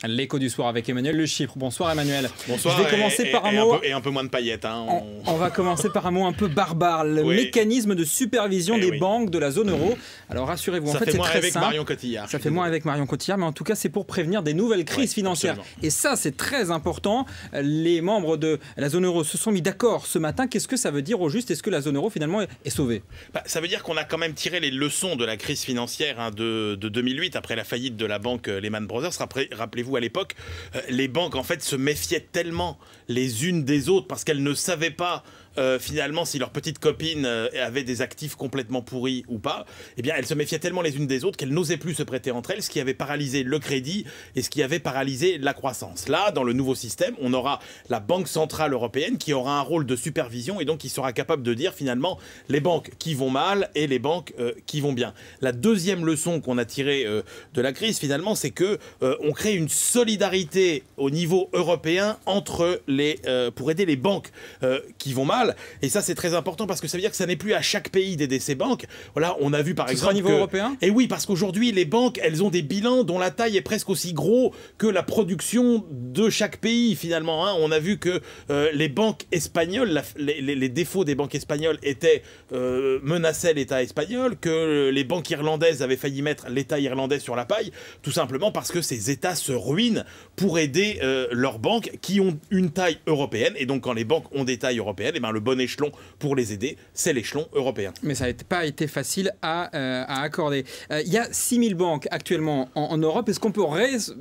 L'écho du soir avec Emmanuel Le Chypre. Bonsoir Emmanuel. Bonsoir. Je vais commencer par un mot. Et un peu moins de paillettes. Hein. On va commencer par un mot un peu barbare. Le mécanisme de supervision des banques de la zone euro. Alors rassurez-vous, en fait c'est très simple. Marion Cotillard. Ça fait moins avec Marion Cotillard, mais en tout cas c'est pour prévenir des nouvelles crises financières. Absolument. Et ça c'est très important. Les membres de la zone euro se sont mis d'accord ce matin. Qu'est-ce que ça veut dire au juste? Est-ce que la zone euro finalement est sauvée? Ça veut dire qu'on a quand même tiré les leçons de la crise financière de 2008 après la faillite de la banque Lehman Brothers. Rappelez-vous à l'époque, les banques en fait se méfiaient tellement les unes des autres parce qu'elles ne savaient pas finalement si leurs petites copines avaient des actifs complètement pourris ou pas. Eh bien elles se méfiaient tellement les unes des autres qu'elles n'osaient plus se prêter entre elles, ce qui avait paralysé le crédit et ce qui avait paralysé la croissance. Là, dans le nouveau système, on aura la Banque Centrale Européenne qui aura un rôle de supervision et donc qui sera capable de dire finalement les banques qui vont mal et les banques qui vont bien. La deuxième leçon qu'on a tirée de la crise finalement, c'est que on crée une solidarité au niveau européen entre pour aider les banques qui vont mal. Et ça c'est très important parce que ça veut dire que ça n'est plus à chaque pays d'aider ses banques. Voilà, on a vu par exemple au niveau européen. Et oui, parce qu'aujourd'hui les banques, elles ont des bilans dont la taille est presque aussi gros que la production de chaque pays finalement. Hein. On a vu que les banques espagnoles, les défauts des banques espagnoles menaçaient l'État espagnol, que les banques irlandaises avaient failli mettre l'État irlandais sur la paille, tout simplement parce que ces États se ruinent pour aider leurs banques qui ont une taille européenne. Et donc quand les banques ont des tailles européennes, eh ben, le bon échelon pour les aider, c'est l'échelon européen. Mais ça n'a pas été facile à accorder. Il y a 6000 banques actuellement en Europe. Est-ce qu'on peut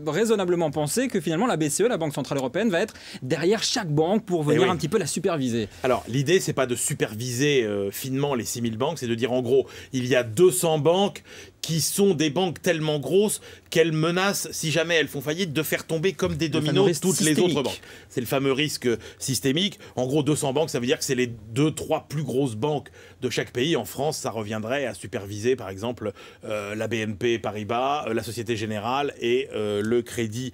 raisonnablement penser que finalement la BCE, la Banque Centrale Européenne, va être derrière chaque banque pour venir un petit peu la superviser? Alors l'idée, c'est pas de superviser finement les 6000 banques, c'est de dire en gros, il y a 200 banques qui sont des banques tellement grosses qu'elles menacent, si jamais elles font faillite, de faire tomber comme des dominos toutes les autres banques. C'est le fameux risque systémique. En gros, 200 banques, ça veut dire que c'est les 2-3 plus grosses banques de chaque pays. En France, ça reviendrait à superviser, par exemple, la BNP Paribas, la Société Générale et le Crédit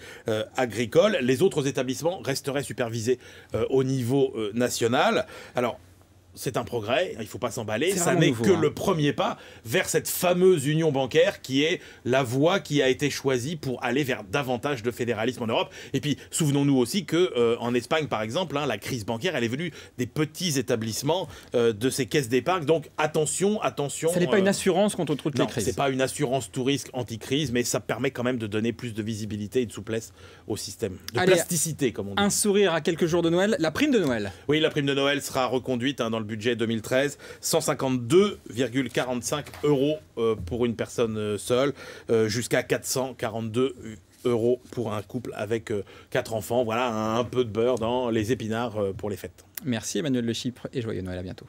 Agricole. Les autres établissements resteraient supervisés au niveau national. Alors, c'est un progrès, il ne faut pas s'emballer, ça n'est que le premier pas vers cette fameuse union bancaire qui est la voie qui a été choisie pour aller vers davantage de fédéralisme en Europe. Et puis, souvenons-nous aussi qu'en Espagne, par exemple, la crise bancaire, elle est venue des petits établissements de ces caisses d'épargne. Donc, attention, attention. Ça n'est pas une assurance contre toutes les crises. Ce n'est pas une assurance tout risque anti-crise, mais ça permet quand même de donner plus de visibilité et de souplesse au système. De plasticité, comme on dit. Un sourire à quelques jours de Noël, la prime de Noël. Oui, la prime de Noël sera reconduite dans le budget 2013, 152,45 € pour une personne seule, jusqu'à 442 € pour un couple avec 4 enfants. Voilà, un peu de beurre dans les épinards pour les fêtes. Merci Emmanuel Le Chypre et joyeux Noël, à bientôt.